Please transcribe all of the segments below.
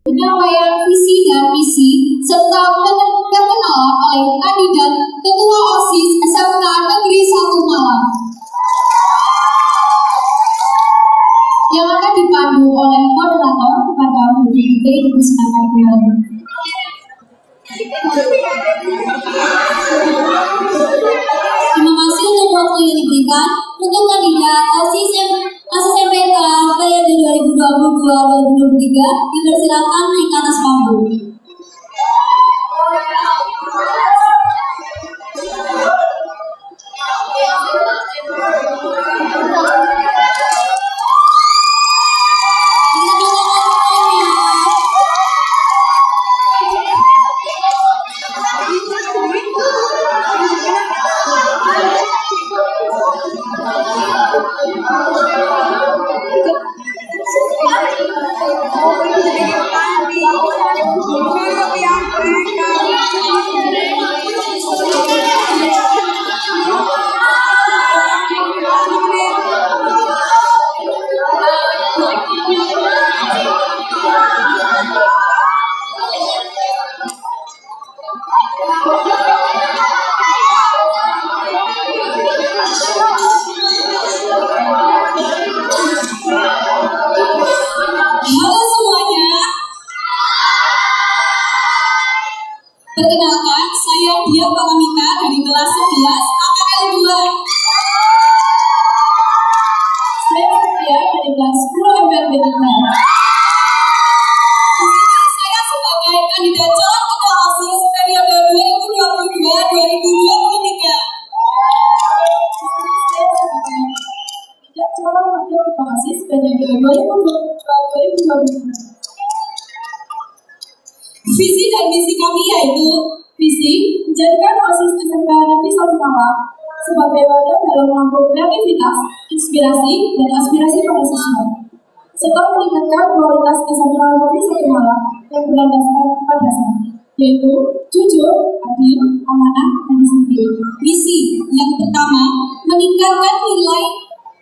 penyampaian visi dan misi serta perkenalan oleh kandidat Ketua OSIS SMK Negeri 1 Malang yang akan dipandu oleh moderator kepada VDIT dipersilakan kembali. Terima kasih untuk waktu yang diberikan untuk kandidat OSIS SMPK periode 2022-2023 dipersilakan naik ke atas panggung. Perkenalkan, saya Dia Paramita dari kelas 11 AKL 2. Saya Dia dari kelas 10 MPLB 3. Saya sebagai kandidat calon ketua OSIS periode 2022-2023. Calon wakil ketua OSIS periode 2022-2023. Visi dan misi kami yaitu visi menjadikan OSIS SMK Negeri 1 Malang sebagai wadah dalam menampung kreativitas, inspirasi, dan aspirasi para siswa, serta meningkatkan kualitas SMK Negeri 1 Malang yang berlandaskan pada dasar, yaitu jujur, adil, amanah, dan disiplin. Misi yang pertama, meningkatkan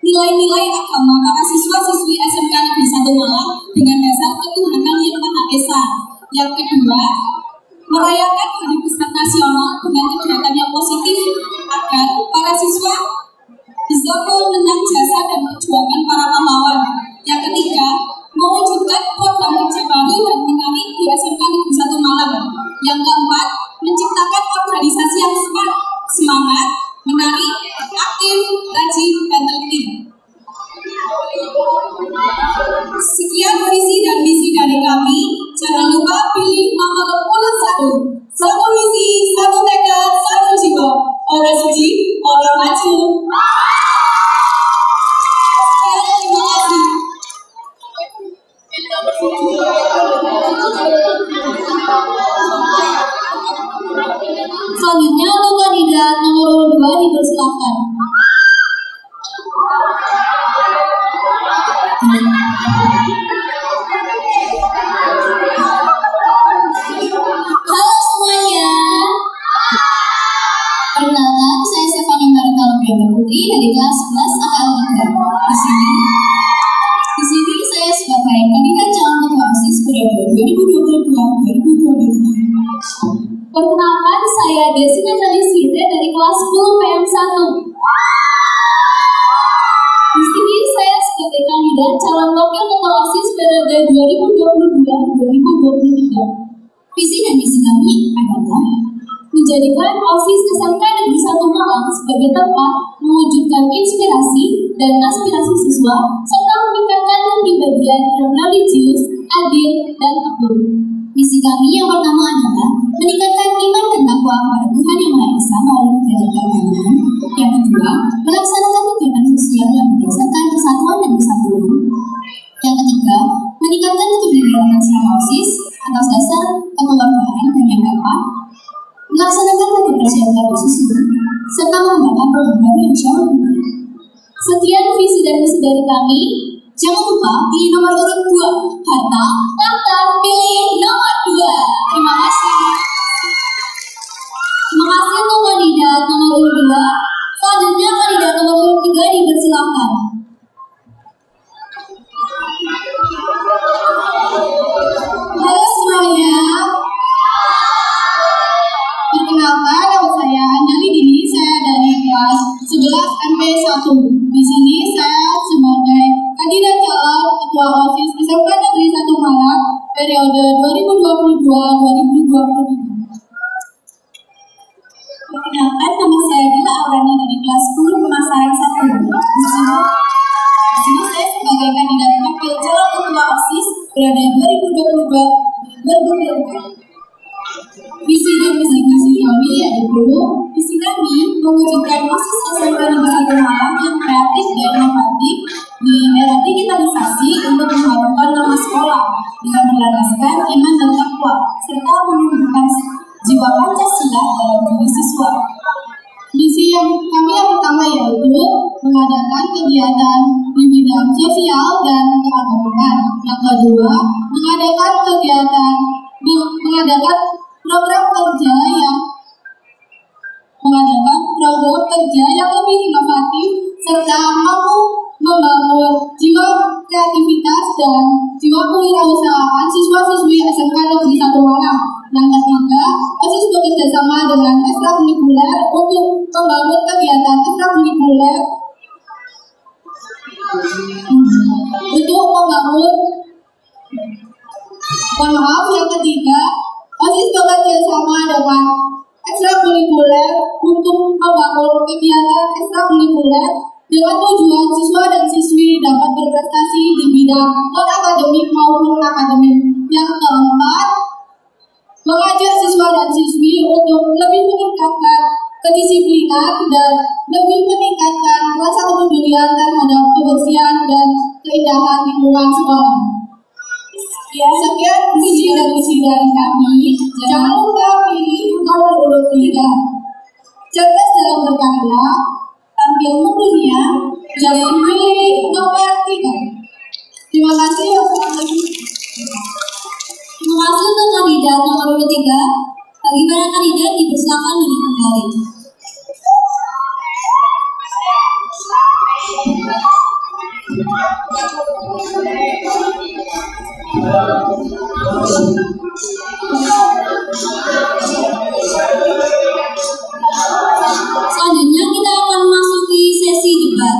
nilai-nilai agama para siswa-siswi SMK Negeri 1 Malang dengan dasar ketuhanan yang Maha Esa. Yang kedua, merayakan Hari Pusat Nasional dengan kegiatan yang positif agar para siswa bisa mengenang jasa dan perjuangan para pahlawan. Yang ketiga, mewujudkan program kerja baru dan menarik di SMK Negeri 1 Malang. Yang keempat, menciptakan organisasi yang semangat, menarik, aktif, rajin, dan teliti. Sekian visi dan misi dari kami. Jangan lupa pilih nomor urut 1. Satu visi, satu tekad, satu jiwa. Orang suci, orang maju. Sekian, terima kasih. Selanjutnya untuk kandidat nomor urut 2 dipersilakan. Halo semuanya. Perkenalkan, saya Stefani Marita Putri dari kelas 11 AKL 3. Di sini saya sebagai kandidat calon ketua OSIS periode 2022-2023. Perkenalkan, saya Desina Jalisite dari kelas 10 PM1. Di sini saya sebagai kandidat calon wakil ketua OSIS periode 2022-2023. Visi dan misi kami adalah menjadikan OSIS SMK Negeri 1 Malang sebagai tempat mewujudkan inspirasi dan aspirasi siswa serta meningkatkan kepribadian yang religius, adil, dan tekun. Misi kami yang pertama adalah meningkatkan iman dan takwa kepada Tuhan Yang Maha Esa melalui kegiatan keagamaan. Yang kedua, melaksanakan kegiatan sosial yang berdasarkan persatuan dan kesatuan. Yang ketiga, meningkatkan kepribadian nasional OSIS atas dasar kekeluargaan dan yang keempat, melaksanakan program kerja yang khusus serta mengembangkan program baru yang jauh lebih baik. Sekian visi dan misi dari kami. Jangan lupa pilih nomor urut 2. Harta, tahta, pilih nomor 2. Terima kasih. Terima kasih untuk kandidat nomor urut 2. Selanjutnya kandidat nomor urut 3 dipersilakan. Halo 1. Di sini saya sebagai kandidat calon Ketua OSIS SMK Negeri 1 Malang periode 2022-2023. Perkenalkan, nama saya Dila Aurani dari kelas 10 pemasaran 1. Di sini saya sebagai kandidat wakil calon Ketua OSIS periode 2022-2023. Visi dan misi kami yaitu visi kami mewujudkan OSIS SMK Negeri 1 Malang yang kreatif dan inovatif di era digitalisasi untuk mengharumkan nama sekolah dengan berlandaskan iman dan takwa serta menumbuhkan jiwa Pancasila dalam diri siswa. Misi yang pertama yaitu mengadakan kegiatan di bidang sosial dan keagamaan. Yang kedua, mengadakan program kerja yang lebih inovatif serta mampu membangun jiwa kreativitas dan jiwa kewirausahaan siswa-siswi SMK Negeri 1 Malang. Yang ketiga, OSIS bekerja sama dengan ekstrakurikuler untuk membangun kegiatan ekstrakurikuler yang ketiga, OSIS bekerja sama dengan ekstrakurikuler untuk membangun kegiatan ekstrakurikuler dengan tujuan siswa dan siswi dapat berprestasi di bidang non-akademik maupun akademik. Yang keempat, mengajak siswa dan siswi untuk lebih meningkatkan kedisiplinan dan lebih meningkatkan rasa kepedulian terhadap kebersihan dan keindahan lingkungan sekolah. Ya, sekian visi dan misi dari kami. Jangan lupa pilih nomor urut 3. Cerdas dalam berkarya, tampil mendunia, jangan pilih nomor 3. Terima kasih. Terima kasih untuk kandidat nomor urut 3. Bagi para kandidat dipersilakan duduk kembali. Selanjutnya kita akan memasuki sesi debat.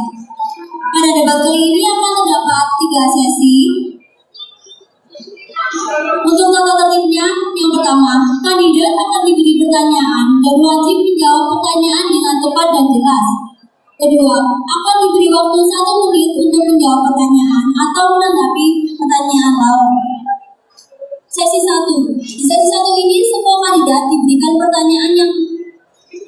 Pada debat kali ini akan terdapat 3 sesi. Untuk tata tertibnya, yang pertama, kandidat akan diberi pertanyaan dan wajib menjawab pertanyaan dengan tepat dan jelas. Kedua, akan diberi waktu 1 menit untuk menjawab pertanyaan atau menanggapi pertanyaan lawan. Sesi 1. Di sesi 1 ini semua kandidat diberikan pertanyaan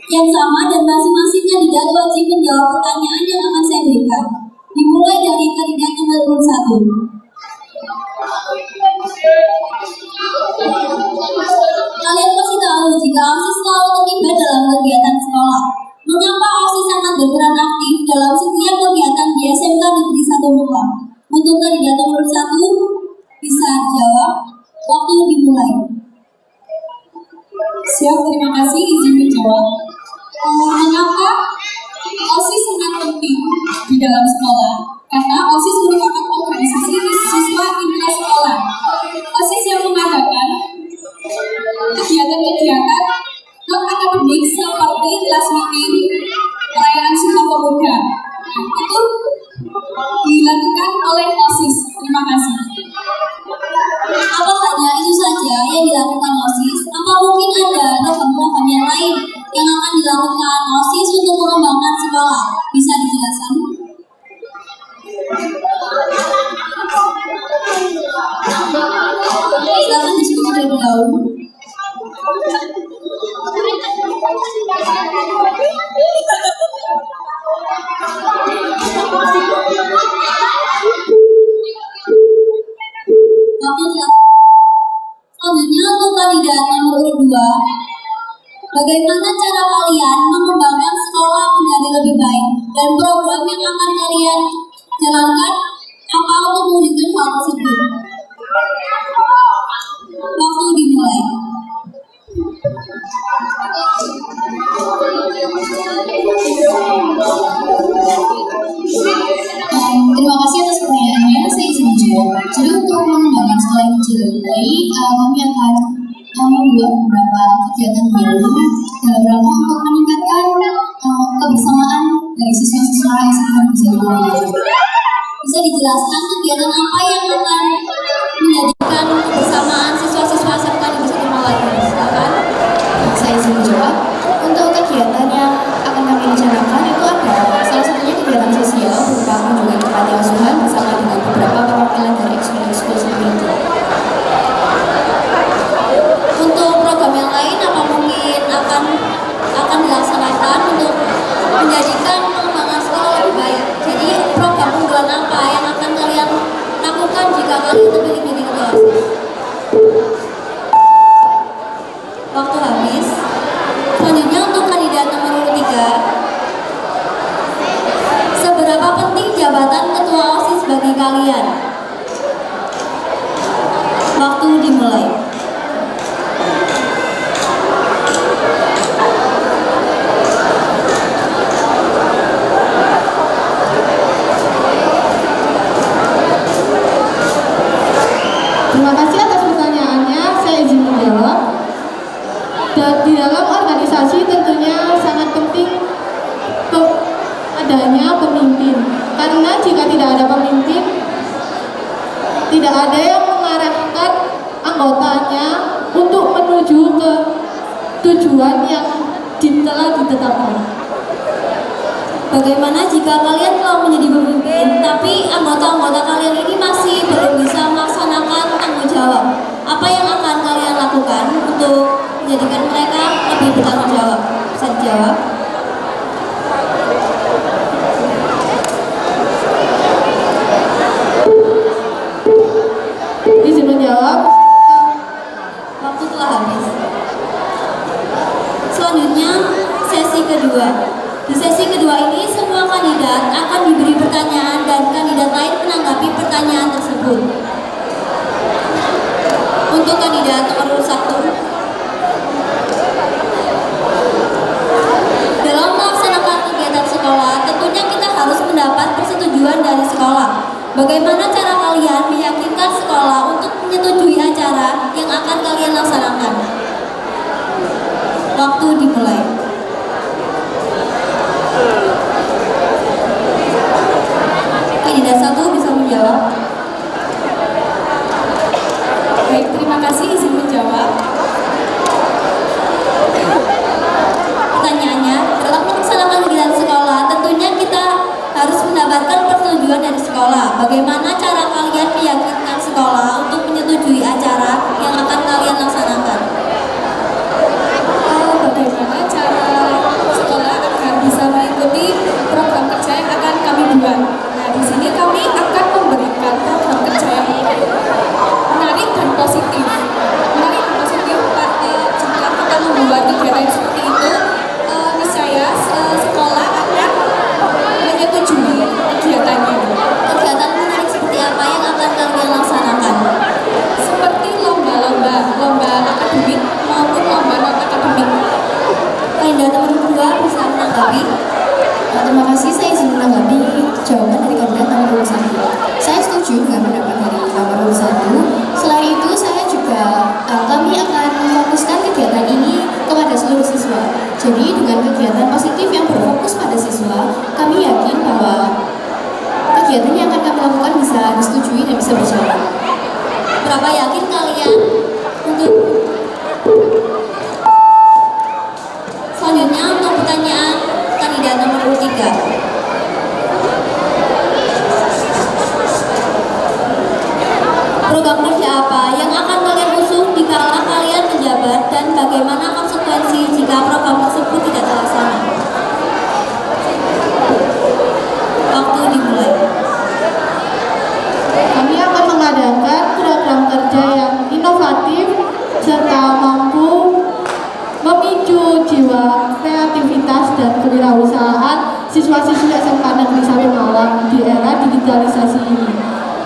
yang sama dan masing-masing kandidat wajib menjawab pertanyaan yang akan saya berikan. Dimulai dari kandidat nomor urut 1. Kalian pasti tahu jika OSIS selalu terlibat dalam kegiatan sekolah. Mengapa OSIS sangat berperan aktif dalam setiap kegiatan di SMK Negeri 1 Malang? Untuk kandidat nomor 1 bisa jawab. Waktu dimulai. Siap, terima kasih. Izin menjawab. Mengapa OSIS sangat penting di dalam sekolah? Karena OSIS merupakan organisasi siswa intra sekolah. OSIS yang mengadakan kegiatan-kegiatan non-akademik seperti kelas meeting, perayaan Sumpah Pemuda. Itu dilakukan oleh OSIS. Terima kasih. Apa saja itu saja yang dilakukan OSIS? Apa mungkin ada program-program yang lain yang akan dilakukan OSIS untuk mengembangkan sekolah? Bisa dijelaskan? Silakan diskusi terlebih dahulu. Selanjutnya untuk kandidat nomor urut 2, bagaimana cara kalian mengembangkan sekolah menjadi lebih baik dan program yang akan kalian jalankan apa untuk mewujudkan hal tersebut? Waktu dimulai. Terima kasih atas pertanyaannya. Saya izin menjawab. Jadi untuk mengembangkan sekolah yang kecil lebih baik, kami akan membuat beberapa kegiatan baru dalam rangka untuk meningkatkan kebersamaan dari siswa-siswa secara eksternal bisa dimulai. Bisa dijelaskan kegiatan apa yang akan menjadikan kebersamaan siswa-siswa SMK Negeri 1 Malang? Silakan. Saya izin menjawab. Untuk kegiatan yang akan kami rencanakan itu ada salah satunya kegiatan sosial berupa kunjungan ke panti asuhan bersama dengan beberapa perwakilan dari ekskul seperti itu. Untuk program yang lain apa mungkin akan dilaksanakan untuk menjadikan pengembangan sekolah lebih baik? Jadi program unggulan apa yang akan kalian lakukan jika kalian terpilih menjadi ketua OSIS? Waktu habis. Selanjutnya untuk kandidat nomor urut 3. Seberapa penting jabatan ketua OSIS bagi kalian? Waktu dimulai. Terima kasih atas pertanyaannya. Saya izin menjawab. Di dalam organisasi tentunya sangat penting adanya pemimpin. Karena jika tidak ada pemimpin, tidak ada yang mengarahkan anggotanya untuk menuju ke tujuan yang telah ditetapkan. Bagaimana jika kalian telah menjadi pemimpin, tapi anggota-anggota kalian ini masih belum bisa melaksanakan tanggung jawab? Apa yang akan kalian lakukan untuk menjadikan mereka lebih bertanggung jawab? Bisa dijawab? Izin menjawab. Waktu telah habis. Selanjutnya, sesi kedua. Di sesi kedua ini, semua kandidat akan diberi pertanyaan dan kandidat lain menanggapi pertanyaan tersebut. Untuk kandidat nomor 1, dalam melaksanakan kegiatan sekolah, tentunya kita harus mendapat persetujuan dari sekolah. Bagaimana cara kalian meyakinkan sekolah untuk menyetujui acara yang akan kalian laksanakan? Waktu dimulai. Kandidat 1 bisa menjawab. Baik, terima kasih. Izin menjawab. Pertanyaannya, dalam melaksanakan kegiatan sekolah, tentunya kita harus mendapatkan persetujuan dari sekolah. Bagaimana cara kalian meyakinkan sekolah untuk menyetujui acara yang akan kalian laksanakan? Bagaimana cara sekolah agar bisa mengikuti program kerja yang akan kami buat? Nah, di sini kami akan memberikan program kerja yang menarik dan positif. Menarik dan positif jika kita membuat kegiatan seperti itu, niscaya sekolah akan menyetujui kegiatannya. Kegiatan menarik seperti apa yang akan kalian laksanakan? Seperti lomba akademik maupun lomba non akademik. Kandidat nomor 2 bisa menanggapi. Terima kasih, saya izin menanggapi jawaban dari kandidat nomor urut 1. Saya setuju dengan pendapat dari nomor urut 1. Selain itu, saya juga kami akan memfokuskan kegiatan ini kepada seluruh siswa. Jadi dengan kegiatan positif yang berfokus pada siswa, kami yakin bahwa kegiatan yang akan kami lakukan bisa disetujui dan bisa berjalan. Berapa yakin kalian untuk selanjutnya untuk pertanyaan kandidat nomor 3. Program kerja apa yang akan kalian usung dikala kalian menjabat dan bagaimana konsekuensi jika program tersebut tidak terlaksana? Waktu dimulai. Kami akan mengadakan program kerja yang inovatif serta mampu memicu jiwa kreativitas dan kewirausahaan siswa-siswi SMK Negeri 1 Malang di era digitalisasi ini.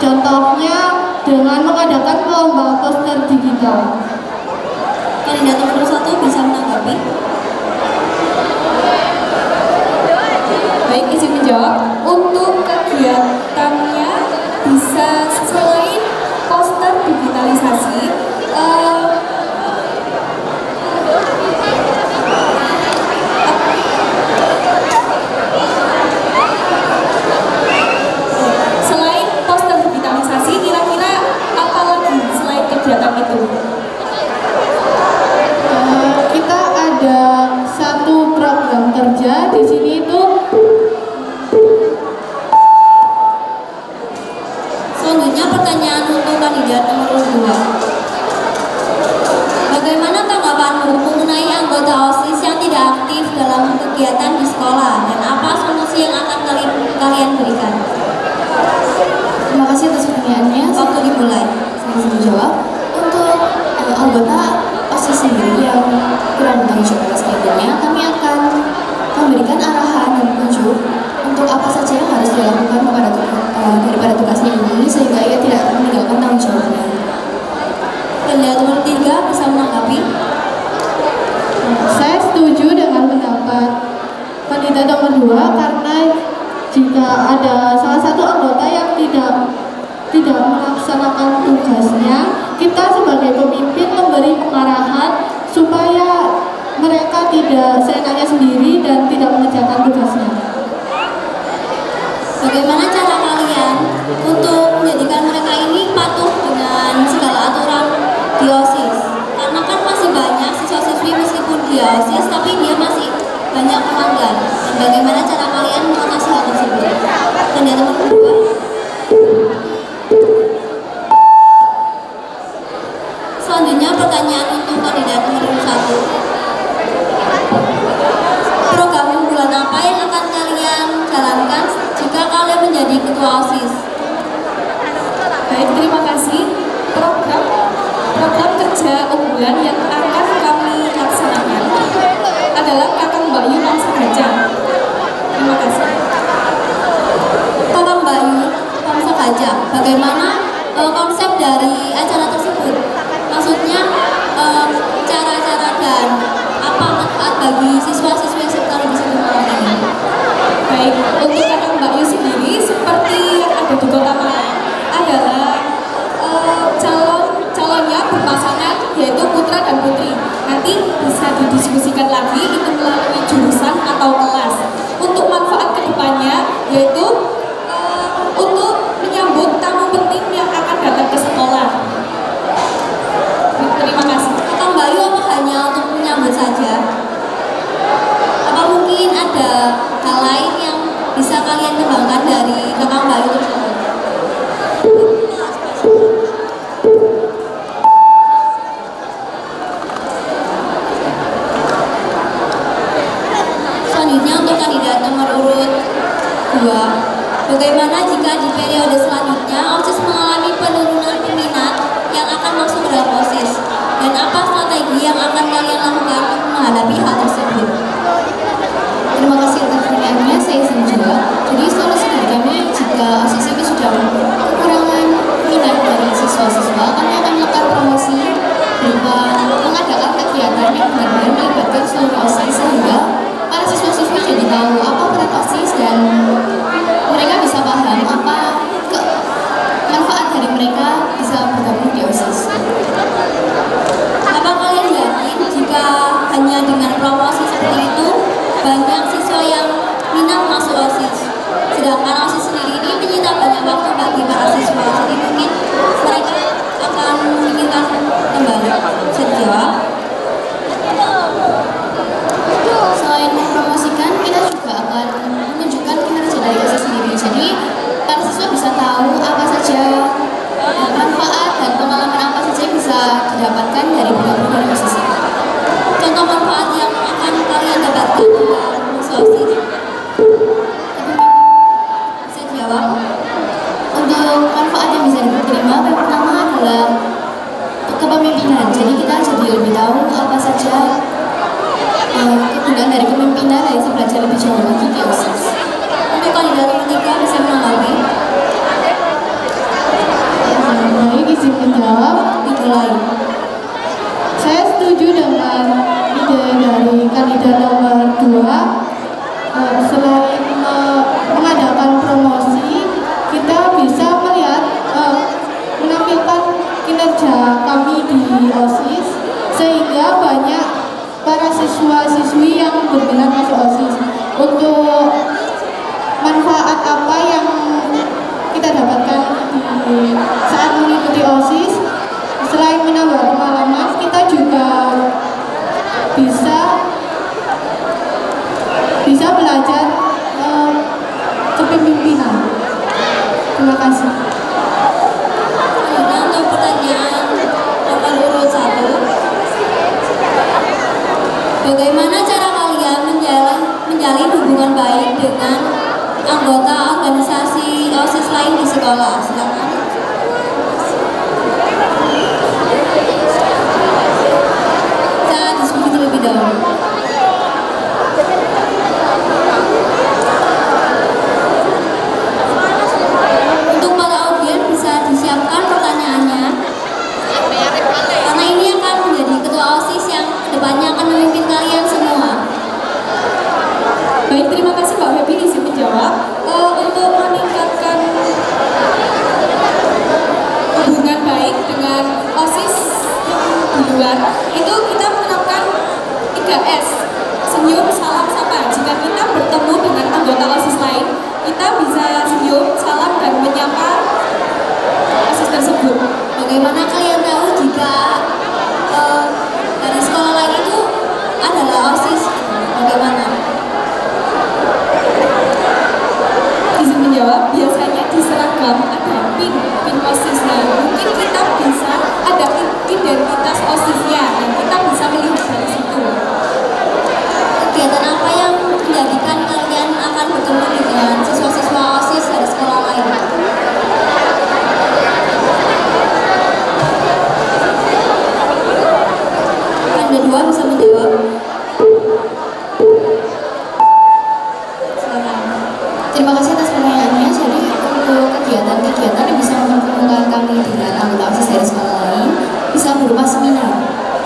Contohnya dengan mengadakan lomba poster digital. Kandidat nomor 1 bisa menanggapi. Baik, izin menjawab. Untuk kegiatannya bisa selain poster digitalisasi, kerja di sini itu. Selanjutnya pertanyaan untuk kandidat nomor 2. Bagaimana tanggapanmu mengenai anggota OSIS yang tidak aktif dalam kegiatan di sekolah dan apa solusi yang akan kalian berikan? Terima kasih atas pertanyaannya. Waktu dimulai. Saya ingin menjawab. Untuk anggota OSIS sendiri yang kurang bertanggung jawab atas kegiatannya, kami akan memberikan arahan dan petunjuk untuk apa saja yang harus dilakukan daripada tugasnya ini sehingga ia tidak meninggalkan tanggung jawabnya. Kandidat nomor 3 bisa menanggapi. Saya setuju dengan pendapat kandidat nomor 2 karena jika ada salah satu anggota yang tidak melaksanakan tugasnya, kita sebagai pemimpin memberi pengarahan supaya mereka tidak seenaknya sendiri dan tidak mengerjakan tugasnya. Bagaimana cara kalian untuk menjadikan mereka ini patuh dengan segala aturan di OSIS? Karena kan masih banyak siswa-siswi meskipun di OSIS tapi dia masih banyak melanggar. Dan bagaimana cara kalian mengatasi hal tersebut? Kandidat nomor 2. Selanjutnya pertanyaan untuk kandidat nomor 1. Program unggulan apa yang akan kalian jalankan jika kalian menjadi ketua OSIS? Baik, terima kasih. Program kerja unggulan yang akan kami laksanakan adalah Kakang Bayu Mangsa Gajah. Terima kasih. Kakang Bayu Mangsa Gajah, bagaimana konsep dari acara tersebut? Maksudnya cara-cara dan apa manfaat bagi siswa-siswi serta di sini ini? Baik, untuk Kakang Bayu sendiri seperti yang ada di Kota Malang adalah calonnya berpasangan yaitu putra dan putri. Nanti bisa didiskusikan lagi itu melalui jurusan atau kelas. Untuk manfaat kedepannya yaitu untuk menyambut tamu penting yang akan datang ke sekolah. Terima kasih. Kakang Bayu apa hanya untuk menyambut saja? Apa mungkin ada hal lain yang bisa kalian kembangkan dari Kakang Bayu tersebut? Selanjutnya untuk kandidat nomor urut 2, bagaimana jika di periode selanjutnya OSIS mengalami penurunan peminat yang akan masuk ke dalam OSIS? Dan apa strategi yang akan kalian lakukan untuk menghadapi hal tersebut? Terima kasih atas pertanyaannya. Saya izin menjawab. Jadi solusi dari kami jika OSIS ini sudah kekurangan minat dari siswa-siswa, kami akan melakukan promosi berupa mengadakan kegiatan yang benar-benar melibatkan seluruh OSIS sehingga para siswa-siswi jadi tahu apa peran OSIS dan mereka bisa paham apa manfaat dari mereka bisa bergabung di OSIS. Apa kalian yakin jika hanya dengan promosi seperti itu banyak siswa yang minat masuk OSIS? Sedangkan OSIS sendiri ini menyita banyak waktu bagi para siswa, jadi mungkin mereka akan memikirkan kembali. Bisa dijawab? Selain mempromosikan, kita juga akan menunjukkan kinerja dari OSIS sendiri. Jadi para siswa bisa tahu apa saja manfaat dan pengalaman apa saja yang bisa didapatkan dari bergabung dengan OSIS ini. Contoh manfaat yang akan kalian dapatkan dengan masuk OSIS? Bisa dijawab? Untuk manfaat yang bisa diterima, yang pertama adalah kepemimpinan. Jadi kita jadi lebih tahu apa saja kegunaan dari kepemimpinan dan bisa belajar lebih jauh lagi di OSIS. Untuk kandidat nomor 3 bisa menanggapi. Baik, izin menjawab. Dimulai. Saya setuju dengan ide dari kandidat nomor 2. Selain mengadakan promosi, kita bisa melihat menampilkan kinerja kami di OSIS sehingga banyak para siswa-siswi yang berminat masuk OSIS. Untuk manfaat apa yang kita dapatkan di saat mengikuti OSIS, selain menambah pengalaman, kita juga bisa Bagaimana cara kalian menjalin hubungan baik dengan anggota organisasi OSIS lain di sekolah? Silakan. Kita diskusi terlebih dahulu. Untuk para audiens bisa disiapkan pertanyaannya, karena ini akan menjadi ketua OSIS yang kedepannya akan memimpin kalian semua. Baik, terima kasih Mbak Febi izin menjawab. Untuk meningkatkan hubungan baik dengan OSIS di luar, itu kita menerapkan 3S, senyum, salam, sapa. Jika kita bertemu dengan anggota OSIS lain, kita bisa senyum, salam, dan menyapa OSIS tersebut. Bagaimana kalian tahu jika dari sekolah lain itu adalah OSIS? Bagaimana? Izin menjawab, biasanya di seragam ada pin OSISnya. Mungkin kita bisa ada identitas OSISnya dan kita bisa melihat dari situ. Kegiatan apa yang menjadikan kalian akan bertemu dengan siswa-siswa OSIS dari sekolah lain? Anda dua bisa menjawab. Silakan. Terima kasih atas pertanyaannya. Jadi untuk kegiatan-kegiatan yang bisa mempertemukan kami dengan anggota OSIS dari sekolah lain bisa berupa seminar.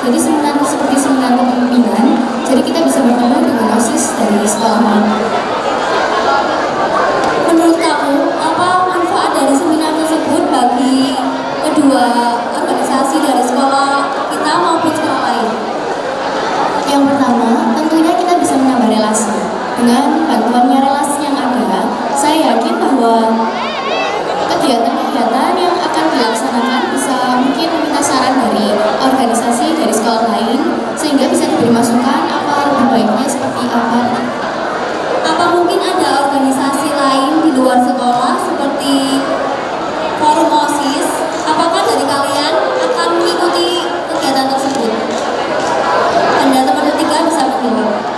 Jadi seminar seperti seminar kepemimpinan. Jadi kita bisa bertemu dengan OSIS dari sekolah lain. Menurut kamu, apa manfaat dari seminar tersebut bagi kedua organisasi dari sekolah kita maupun sekolah lain? Yang pertama, tentunya kita bisa menambah relasi. Dengan bantuannya relasi yang ada, saya yakin bahwa kegiatan-kegiatan yang akan dilaksanakan bisa mungkin meminta saran dari organisasi dari sekolah lain sehingga bisa diberi masukan apa lebih baiknya seperti apa. Apa mungkin ada organisasi lain di luar sekolah seperti forum OSIS? Apakah dari kalian akan mengikuti kegiatan tersebut? Anda teman ketiga bisa menjawab.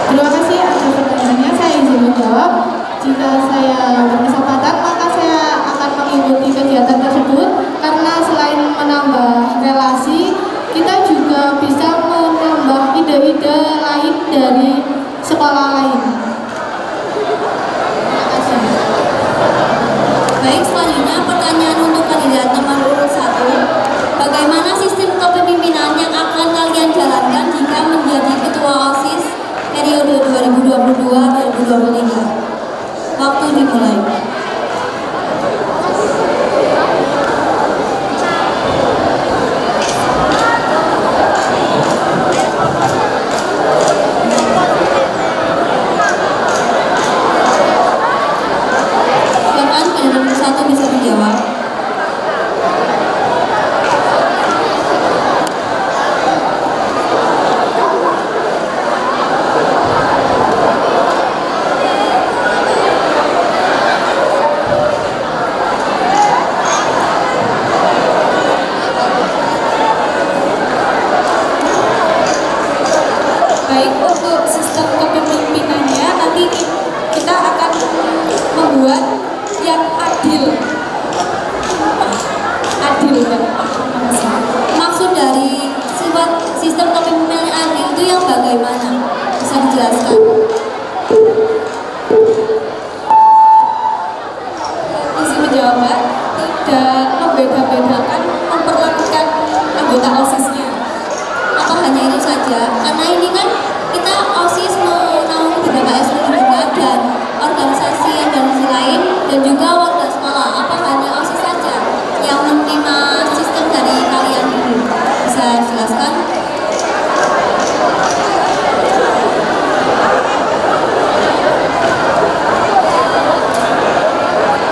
Terima kasih atas pertanyaannya. Saya izin menjawab. Jika saya berkesempatan, maka saya akan mengikuti kegiatan tersebut karena selain menambah relasi, kita juga bisa menambah ide-ide lain dari sekolah lain. Terima kasih. Baik, selanjutnya pertanyaan untuk kandidat nomor urut 1. Bagaimana sistem kepemimpinan yang akan kalian jalankan jika menjadi ketua OSIS periode 2022-2023? Waktu dimulai. Silakan kandidat nomor 1 bisa menjawab. Baik, untuk sistem kepemimpinannya nanti kita akan membuat yang adil. Adil kan? Maksud dari sifat sistem kepemimpinan adil itu yang bagaimana? Bisa dijelaskan? Izin menjawab, Mbak. Tidak membeda-bedakan memperlakukan anggota OSISnya. Apa hanya itu saja? Karena ini kan kita OSIS menaungi beberapa ekskul juga dan organisasi lain dan juga warga sekolah. Apa hanya OSIS saja yang menerima sistem dari kalian ini? Bisa dijelaskan?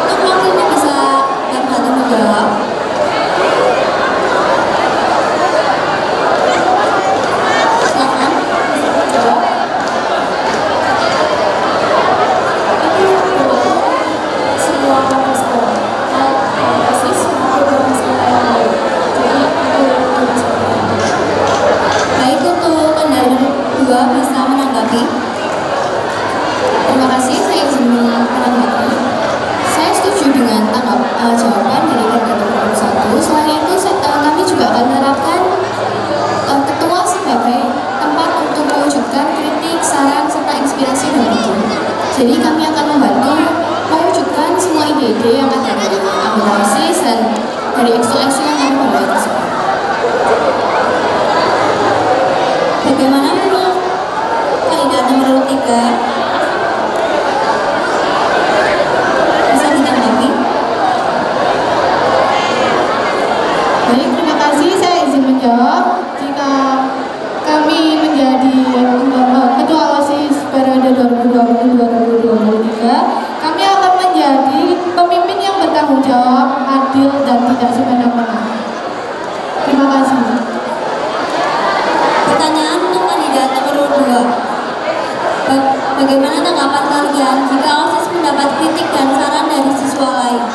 Untuk waktunya bisa bantu menjawab. Silakan. dari ekso-ekso yang kami bawa tersebut. Bagaimana menurut kandidat nomor 3? Bisa ditanggapi? Baik, terima kasih. Saya izin menjawab. Jika kami menjadi Ketua OSIS periode 2020-2023, kami akan menjadi pemimpin yang bertanggung jawab, adil, dan tidak semena-mena. Terima kasih. Pertanyaan untuk kandidat nomor 2. Bagaimana tanggapan kalian jika OSIS mendapat kritik dan saran dari siswa lain?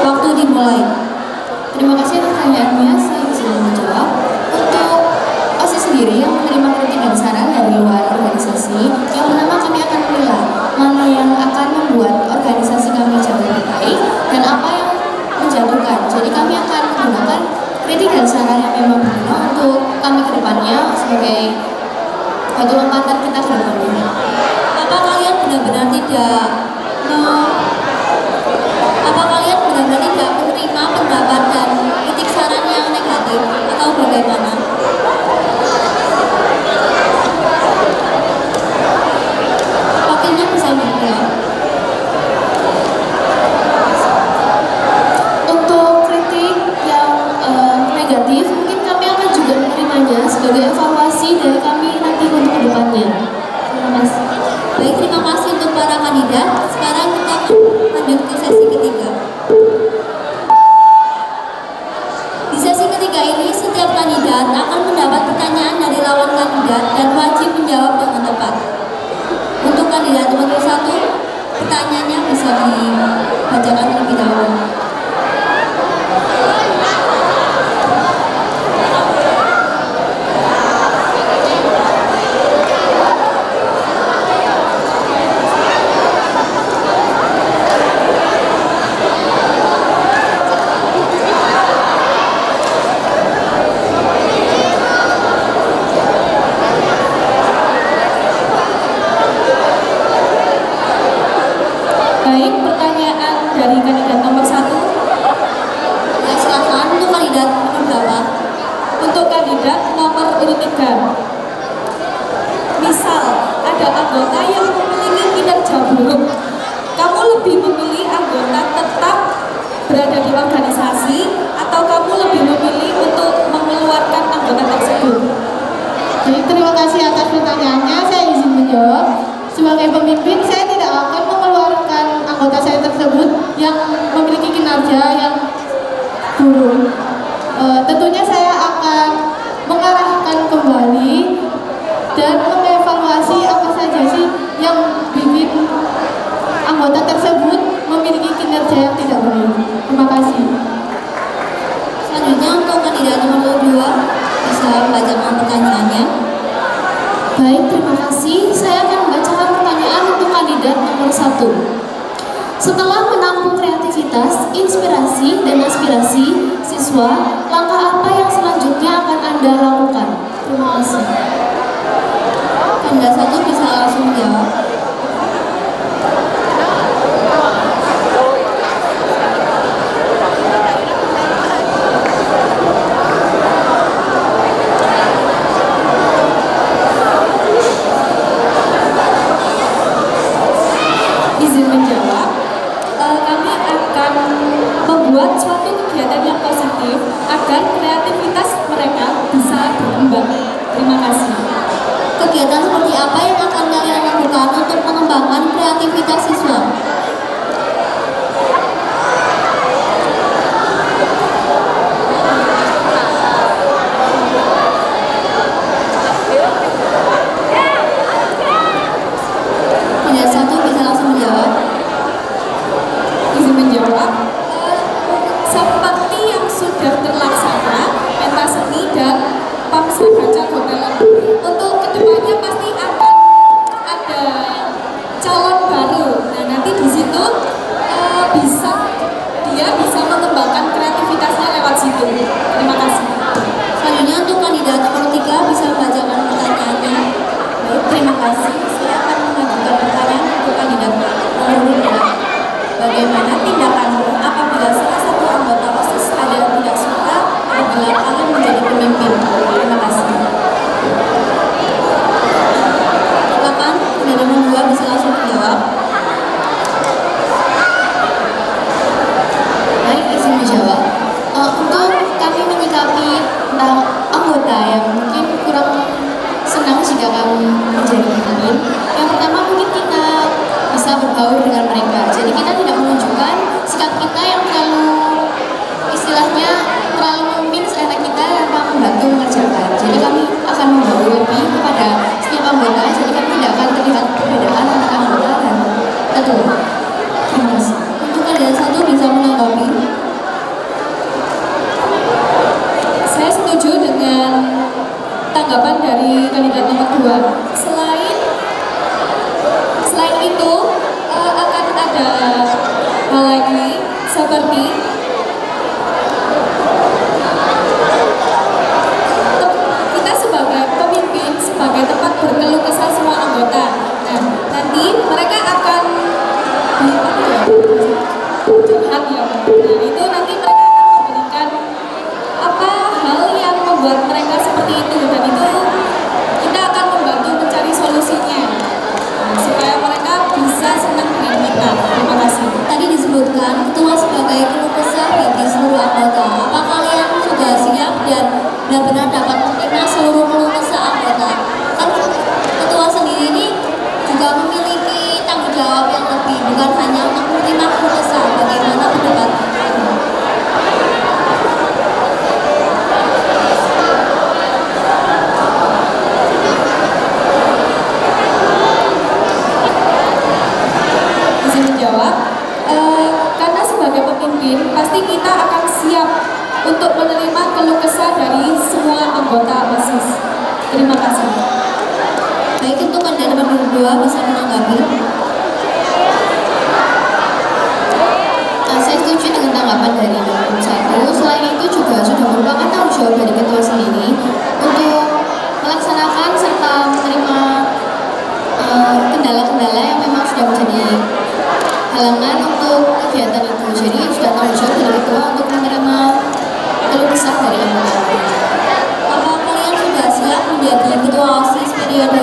Waktu dimulai. Terima kasih atas pertanyaannya, saya bisa menjawab. Untuk OSIS sendiri yang menerima kritik dan saran dari luar organisasi, yang pertama kami akan menilai mana yang akan membuat organisasi kami jauh lebih baik dan apa yang menjatuhkan. Jadi kami akan menggunakan kritik dan saran yang memang berguna untuk kami ke depannya sebagai batu lompatan kita ke depannya. Apa kalian benar-benar tidak menerima pendapat dan kritik saran yang negatif atau bagaimana? Wakilnya bisa menjawab. Untuk kritik yang negatif, mungkin kami akan juga menerimanya sebagai evaluasi dari kami nanti untuk kedepannya. Terima kasih. Baik, terima kasih untuk para kandidat. Sekarang kita akan lanjut ke sesi ketiga. Di sesi ketiga ini, setiap kandidat akan mendapat pertanyaan dari lawan kandidat dan wajib menjawab dengan tepat. Untuk kandidat nomor 1, pertanyaannya bisa dibacakan terlebih dahulu. Baik, pertanyaan dari kandidat nomor 1. Ya, silakan untuk kandidat nomor berapa? Untuk kandidat nomor urut 3. Misal, ada anggota yang memiliki kinerja buruk. Kamu lebih memilih anggota tetap berada di organisasi atau kamu lebih memilih untuk mengeluarkan anggota tersebut? Jadi terima kasih atas pertanyaannya. Saya izin menjawab. Sebagai pemimpin, saya tidak akan mengeluarkan anggota saya tersebut yang memiliki kinerja yang buruk. Tentunya saya akan mengarahkan kembali dan mengevaluasi apa saja sih yang bikin anggota tersebut memiliki kinerja yang tidak baik. Terima kasih. Selanjutnya untuk kandidat nomor 2, bisa membacakan pertanyaannya. Baik, terima kasih. Saya akan membacakan pertanyaan untuk kandidat nomor 1. Setelah menampung kreativitas, inspirasi, dan aspirasi siswa, langkah apa yang selanjutnya akan Anda lakukan? Terima kasih. Kandidat 1 bisa langsung jawab. Izin menjawab, kami akan membuat suatu kegiatan yang positif agar kreativitas mereka bisa berkembang. Terima kasih. Kegiatan seperti apa yang akan kalian lakukan untuk mengembangkan kreativitas siswa? Kandidat 1 bisa langsung menjawab. Izin menjawab, seperti yang sudah terlaksana pentas seni dan pamsa baca hotel. Untuk kedepannya pasti akan ada calon baru. Nah, nanti di situ dia bisa mengembangkan kreativitasnya lewat situ. Terima kasih. Selanjutnya untuk kandidat nomor 3 bisa membacakan pertanyaannya. Baik, terima kasih. Saya akan mengajukan pertanyaan untuk kandidat nomor 5. Bagaimana tindakanmu apabila Selain itu akan ada hal lagi seperti kita sebagai pemimpin, sebagai tempat berkeluh kesah semua anggota. Nah, nanti mereka akan curhat ya. Nah, itu nanti mereka akan memberikan apa hal yang membuat mereka seperti itu, dan itu kita akan membantu mencari solusinya. Nah, supaya mereka bisa senang dengan kita. Terima kasih. Tadi disebutkan ketua sebagai keluh kesah bagi seluruh anggota. Apa kalian sudah siap dan benar-benar dapat menerima seluruh keluh kesah anggota? Kan ketua sendiri ini juga memiliki tanggung jawab yang lebih, bukan hanya untuk menerima keluh kesah. Bagaimana pendapat? Izin menjawab, karena sebagai pemimpin pasti kita akan siap untuk menerima keluh kesah dari semua anggota OSIS. Terima kasih. Baik, untuk kandidat nomor 2 bisa menanggapi. Saya setuju dengan tanggapan dari nomor 1. Selain itu juga sudah merupakan tanggung jawab dari ketua sendiri untuk melaksanakan serta menerima kendala-kendala yang memang sudah menjadi halangan untuk kegiatan itu. Jadi sudah tanggung jawab dari ketua untuk menerima keluh kesah dari anggota. Apa kalian sudah siap menjadi ketua OSIS periode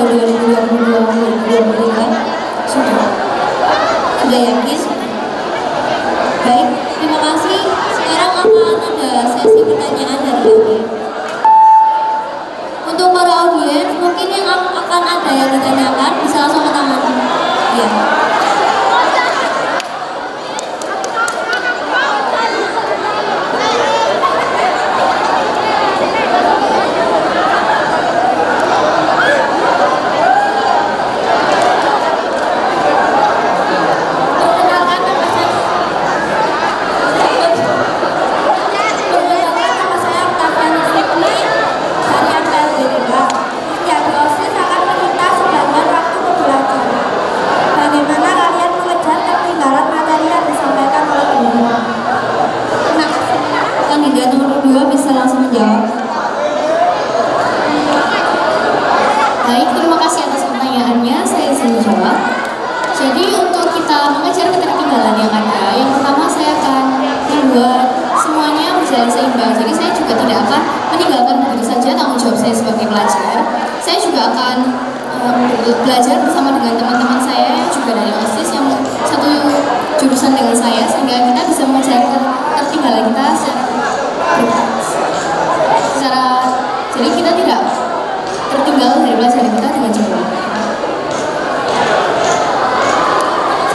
2022-2023? Sudah. Sudah yakin? Baik, terima kasih. Sekarang akan ada sesi pertanyaan dari audiens. Untuk para audiens, mungkin yang akan ada yang ditanyakan bisa langsung ke tangan. Ya. Kandidat nomor 2 bisa langsung menjawab. Baik, terima kasih atas pertanyaannya. Saya izin menjawab. Jadi untuk kita mengejar ketertinggalan yang ada, yang pertama saya akan membuat semuanya berjalan seimbang. Jadi saya juga tidak akan meninggalkan begitu saja tanggung jawab saya sebagai pelajar. Saya juga akan belajar bersama dengan teman-teman saya yang juga dari OSIS yang satu jurusan dengan saya, sehingga kita bisa mengejar ketertinggalan kita jadi kita tidak tertinggal dari pelajaran kita dengan jauh.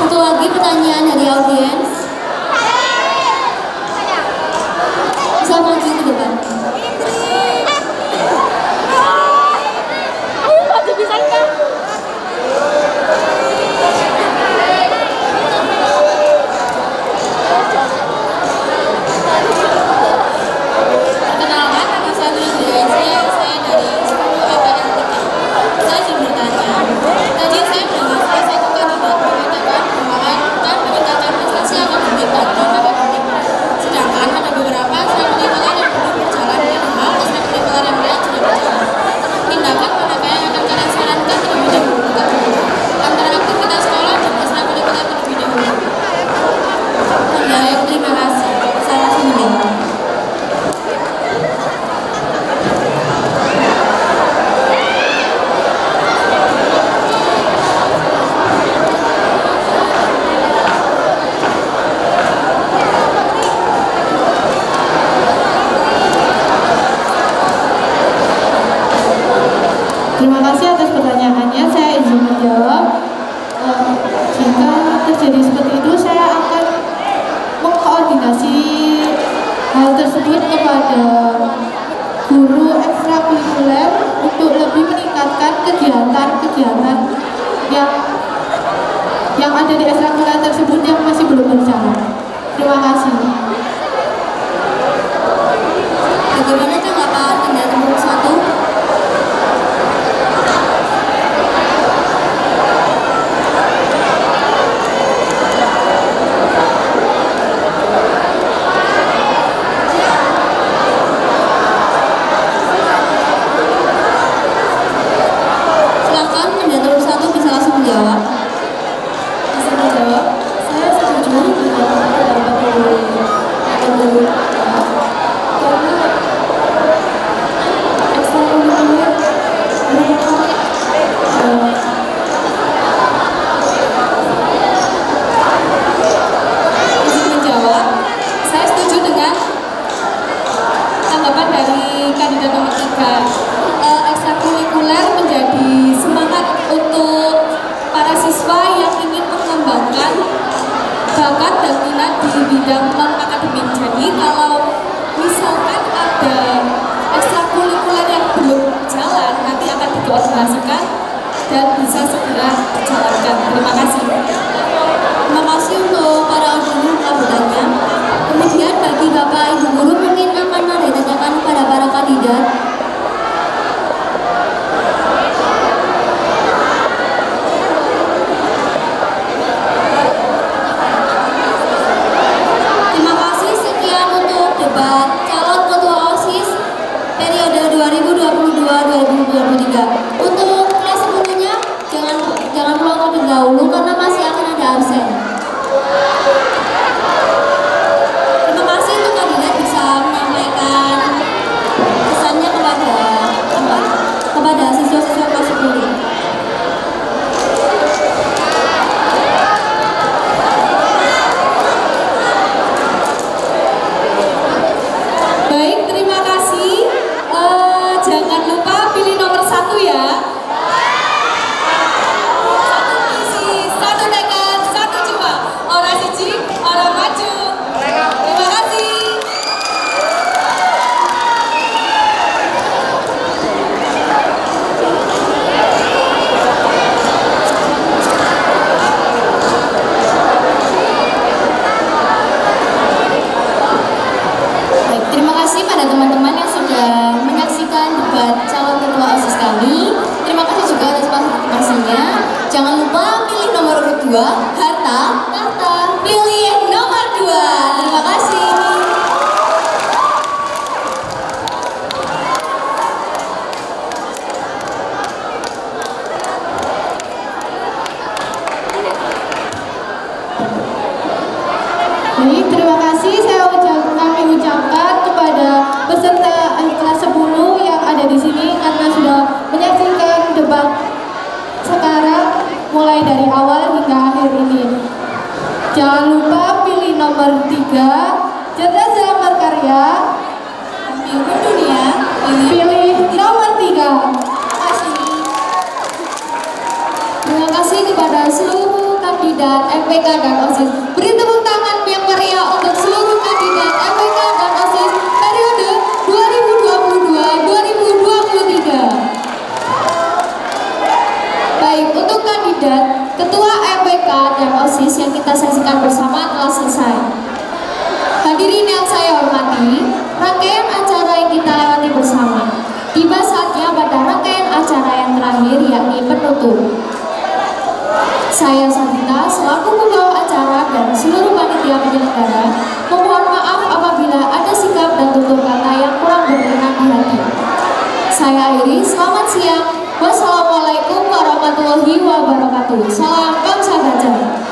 Satu lagi pertanyaan dari audiens. Bisa maju ke depan. Perkenalkan, nama saya Indra. Saya dari 10 APN 3. Saya ingin bertanya. Tadi saya mendengar salah satu kandidat mengatakan bahwa akan meningkatkan prestasi akademik dan non-akademik. Sedangkan ada beberapa ekstrakurikuler yang belum berjalan dan hal ekstrakurikuler yang lain sudah berjalan. Tindakan manakah yang akan kalian sarankan terlebih dahulu antara aktivitas sekolah dan ekstrakurikuler terlebih dahulu? Baik, terima kasih. Saya langsung menjawab. Terima kasih atas pertanyaannya. Saya izin menjawab. Jika terjadi seperti itu, saya akan mengkoordinasi hal tersebut kepada guru ekstrakurikuler untuk lebih meningkatkan kegiatan-kegiatan yang ada di ekstrakurikuler tersebut yang masih belum berjalan. Terima kasih. Bagaimana tanggapan kandidat nomor 1? tidak. Untuk kelas 10-nya jangan pulang terlebih dahulu karena masih akan ada absen. Terima kasih untuk kandidat bisa menyampaikan pesannya kepada siswa-siswa kelas 10. Baik, terima kasih. Jangan lupa pilih nomor 1 ya. Satu visi, satu tekad, satu coba. Orang siji, orang maju. Terima kasih. Baik, terima kasih pada teman-teman yang sudah menyaksikan debat calon ketua OSIS kami. Terima kasih juga atas partisipasinya. Jangan lupa pilih nomor urut 2, harta, pilih nomor 2. Terima kasih. Baik, terima kasih. Kami ucapkan kepada peserta kelas 10 yang ada di sini karena sudah menyaksikan debat sekarang mulai dari awal hingga akhir ini. Jangan lupa pilih nomor 3, cerdas dalam berkarya. Pemimpin dunia, pilih nomor 3. Terima kasih kepada seluruh kandidat MPK dan OSIS. Beri tepuk tangan yang meriah untuk seluruh kandidat MPK dan OSIS periode 2022-2023. Baik, untuk kandidat Ketua MPK dan OSIS yang kita saksikan bersama telah selesai. Hadirin yang saya hormati, rangkaian acara yang kita lewati bersama. Tiba saatnya pada rangkaian acara yang terakhir yakni penutup. Saya Sabita selaku pembawa acara dan seluruh panitia penyelenggara memohon maaf apabila ada sikap dan tutur kata yang kurang berkenan di hati. Saya akhiri, selamat siang. Wassalamualaikum warahmatullahi wabarakatuh. Salam bangsa gajah.